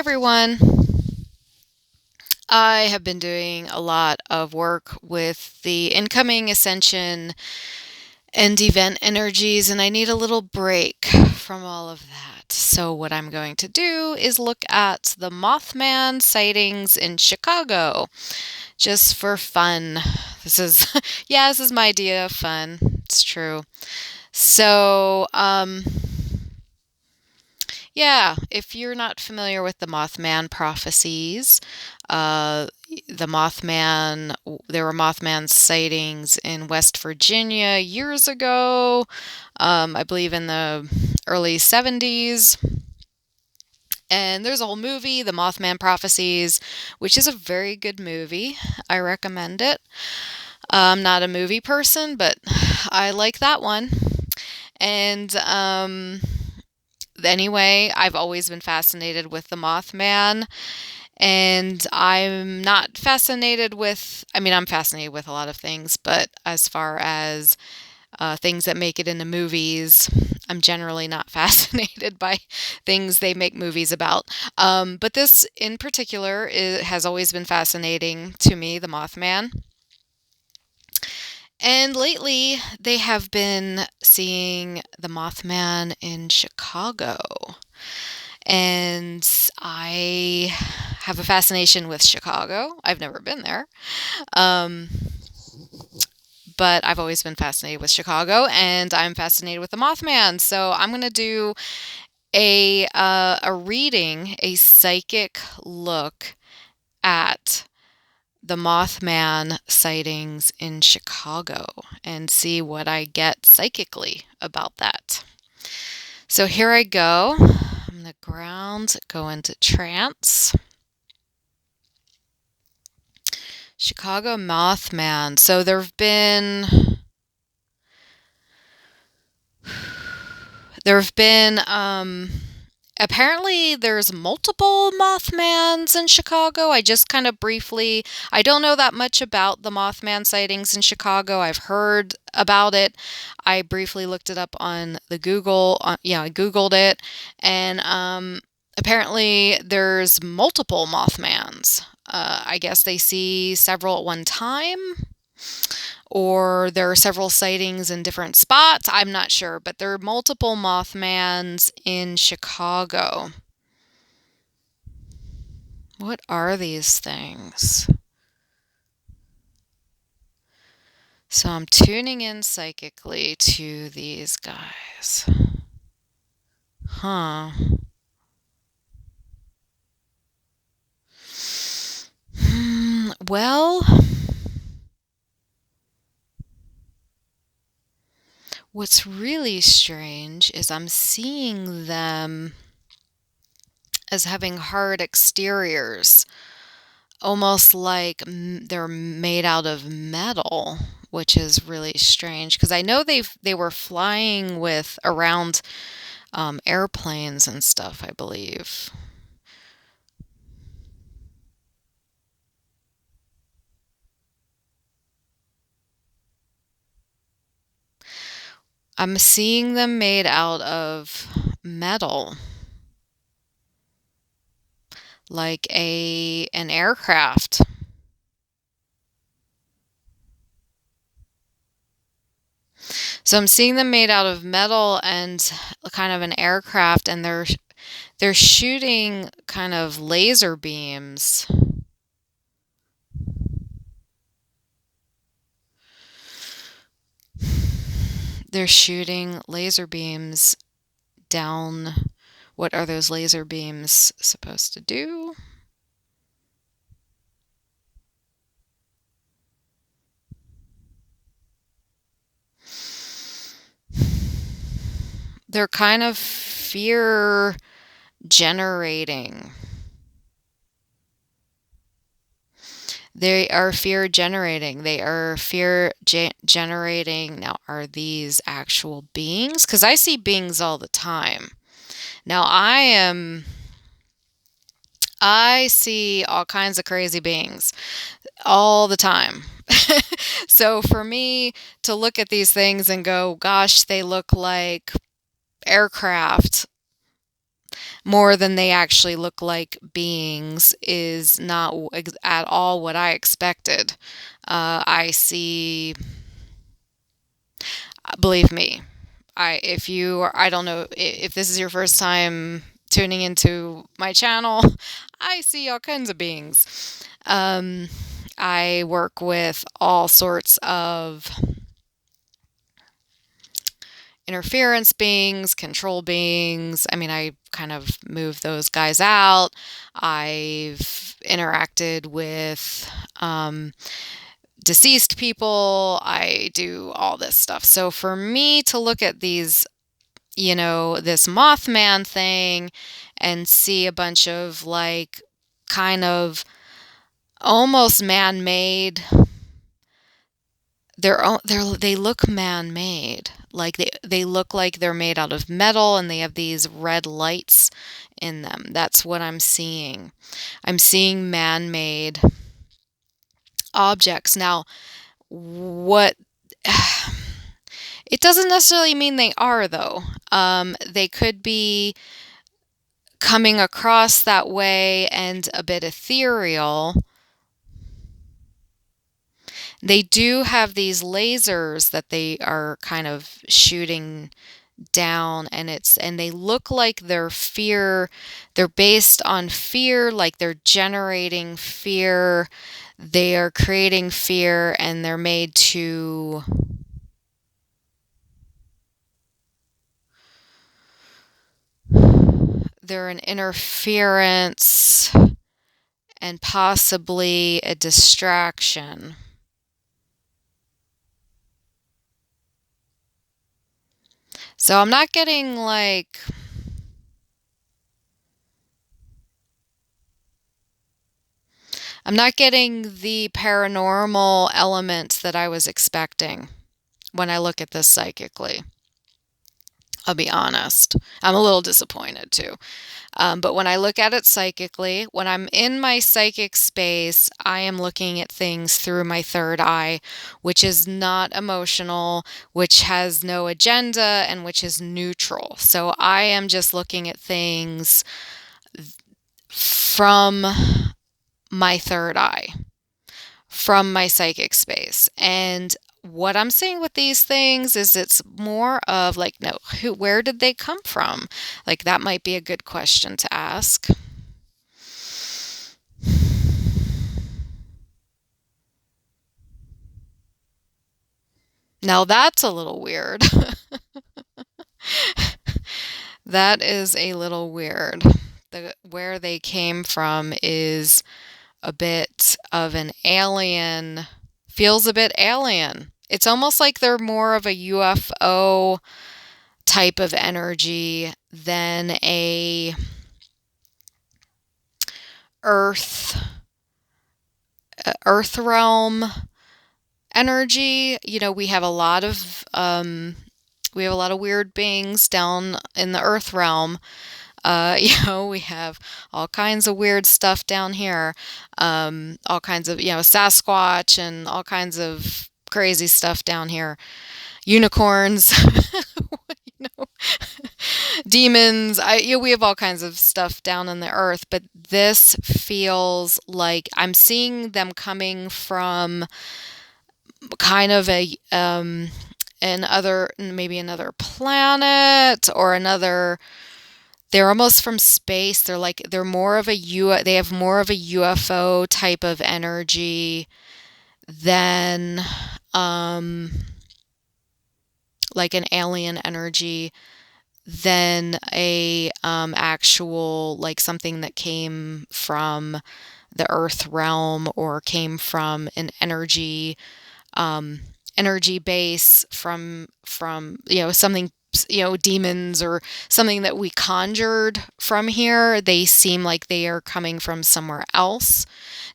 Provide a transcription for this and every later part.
everyone. I have been doing a lot of work with the incoming ascension and event energies, and I need a little break from all of that. So, what I'm going to do is look at the Mothman sightings in Chicago just for fun. This is, this is my idea of fun. It's true. So, if you're not familiar with the Mothman prophecies, uh, there were Mothman sightings in West Virginia years ago, I believe in the early 70s. And there's a whole movie, The Mothman Prophecies, which is a very good movie. I recommend it. I'm not a movie person, but I like that one. And anyway, I've always been fascinated with the Mothman, and I'm not fascinated with, I'm fascinated with a lot of things, but as far as things that make it into movies, I'm generally not fascinated by things they make movies about. But this in particular has always been fascinating to me, the Mothman. And lately, they have been seeing the Mothman in Chicago. And I have a fascination with Chicago. I've never been there. Um, but I've always been fascinated with Chicago, and I'm fascinated with the Mothman. So I'm going to do a reading, a psychic look at the Mothman sightings in Chicago and see what I get psychically about that. So here I go. I'm going to go into trance. Chicago Mothman. So apparently there's multiple Mothmans in Chicago. I just kind of briefly, I don't know that much about the Mothman sightings in Chicago. I've heard about it. I briefly looked it up on the Google. I Googled it, and apparently there's multiple Mothmans. I guess they see several at one time, or there are several sightings in different spots. I'm not sure, but there are multiple Mothmans in Chicago. What are these things? So I'm tuning in psychically to these guys. Huh. Well, what's really strange is I'm seeing them as having hard exteriors, almost like they're made out of metal, which is really strange because I know they were flying with around airplanes and stuff, I believe. I'm seeing them made out of metal, like an aircraft. So I'm seeing them made out of metal and kind of an aircraft, and they're shooting kind of laser beams. They're shooting laser beams down. What are those laser beams supposed to do? They're kind of fear generating. They are fear generating. They are fear generating. Now, are these actual beings? Because I see beings all the time. Now, I see all kinds of crazy beings all the time. So for me to look at these things and go, gosh, they look like aircraft, more than they actually look like beings is not at all what I expected. I see, believe me, I don't know if this is your first time tuning into my channel, I see all kinds of beings. I work with all sorts of interference beings, control beings. I mean, I kind of move those guys out. I've interacted with deceased people. I do all this stuff. So for me to look at these, this Mothman thing and see a bunch of like kind of almost man-made, they look man-made. Like they look like they're made out of metal and they have these red lights in them. That's what I'm seeing. I'm seeing man-made objects. Now, what it doesn't necessarily mean they are, though. They could be coming across that way and a bit ethereal. They do have these lasers that they are kind of shooting down, and they look like they're based on fear, like they're generating fear. They are creating fear, and they're an interference and possibly a distraction. So I'm not getting the paranormal elements that I was expecting when I look at this psychically. I'll be honest. I'm a little disappointed too. But when I look at it psychically, when I'm in my psychic space, I am looking at things through my third eye, which is not emotional, which has no agenda, and which is neutral. So I am just looking at things from my third eye, from my psychic space. And what I'm seeing with these things is it's more of like, no, where did they come from? Like, that might be a good question to ask. Now that's a little weird. That is a little weird. Where they came from is a bit of an alien, feels a bit alien. It's almost like they're more of a UFO type of energy than a earth realm energy. We have a lot of weird beings down in the earth realm. We have all kinds of weird stuff down here. All kinds of, Sasquatch and all kinds of crazy stuff down here. Unicorns, demons. We have all kinds of stuff down in the earth, but this feels like I'm seeing them coming from kind of maybe another planet or another. They're almost from space. They're more of they have more of a UFO type of energy than like an alien energy, than a actual, like, something that came from the earth realm or came from an energy base, from something, demons or something that we conjured from here. They seem like they are coming from somewhere else.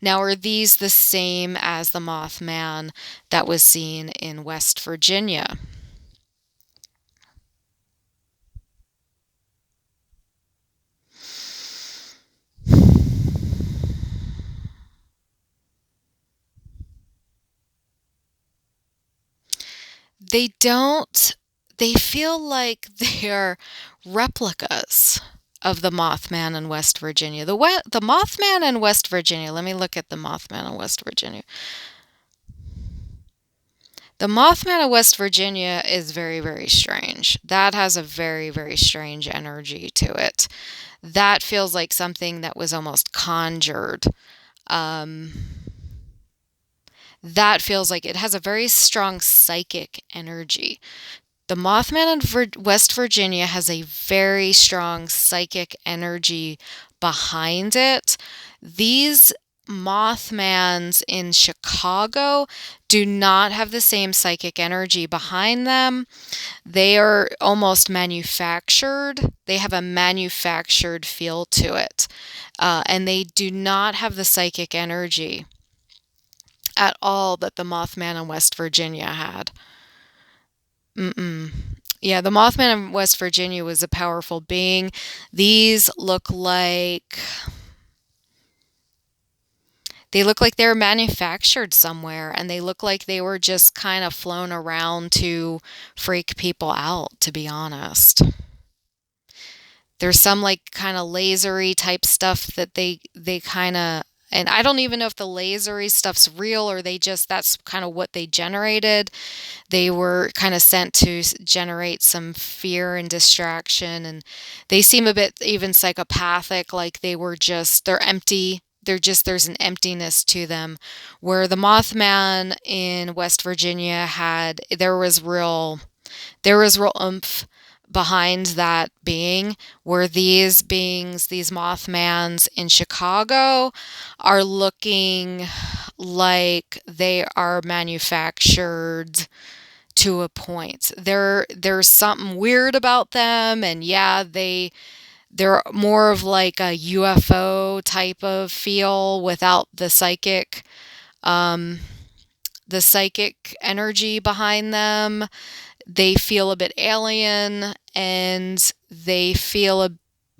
Now, are these the same as the Mothman that was seen in West Virginia? They don't, they feel like they're replicas of the Mothman in West Virginia. The Mothman in West Virginia. Let me look at the Mothman in West Virginia. The Mothman of West Virginia is very, very strange. That has a very, very strange energy to it. That feels like something that was almost conjured. Um, that feels like it has a very strong psychic energy. The Mothman in West Virginia has a very strong psychic energy behind it. These Mothmans in Chicago do not have the same psychic energy behind them. They are almost manufactured. They have a manufactured feel to it. And they do not have the psychic energy at all that the Mothman in West Virginia had. Mm-mm. Yeah, the Mothman in West Virginia was a powerful being. These look like they were manufactured somewhere, and they look like they were just kind of flown around to freak people out, to be honest. There's some like kind of lasery type stuff that they kind of, and I don't even know if the lasery stuff's real or they just that's kind of what they generated. They were kind of sent to generate some fear and distraction, and they seem a bit even psychopathic, like they're empty. There's an emptiness to them, where the Mothman in West Virginia there was real oomph behind that being, where these beings, these Mothmans in Chicago, are looking like they are manufactured to a point. There's something weird about them, and yeah, they're more of like a UFO type of feel without um, the psychic energy behind them. They feel a bit alien, and they feel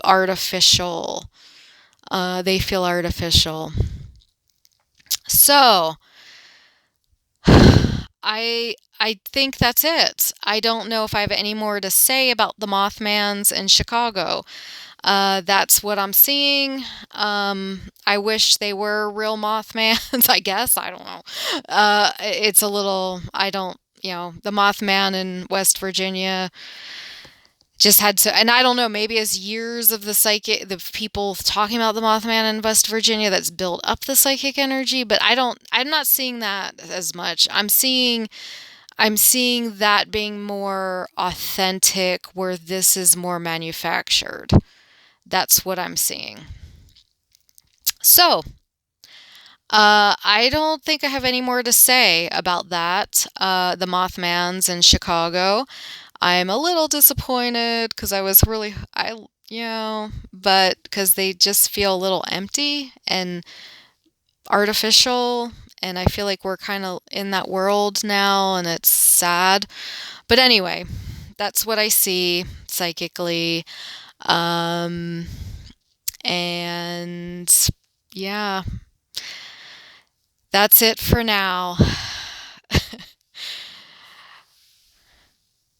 artificial. They feel artificial. So I think that's it. I don't know if I have any more to say about the Mothmans in Chicago. That's what I'm seeing. I wish they were real Mothmans, I guess. I don't know. It's a little, I don't, the Mothman in West Virginia just had to, and I don't know, maybe as years of the people talking about the Mothman in West Virginia that's built up the psychic energy, but I'm not seeing that as much. I'm seeing that being more authentic, where this is more manufactured. That's what I'm seeing. So, I don't think I have any more to say about that. The Mothmans in Chicago. I'm a little disappointed because but because they just feel a little empty and artificial. And I feel like we're kind of in that world now, and it's sad. But anyway, that's what I see psychically. Um, and yeah, that's it for now.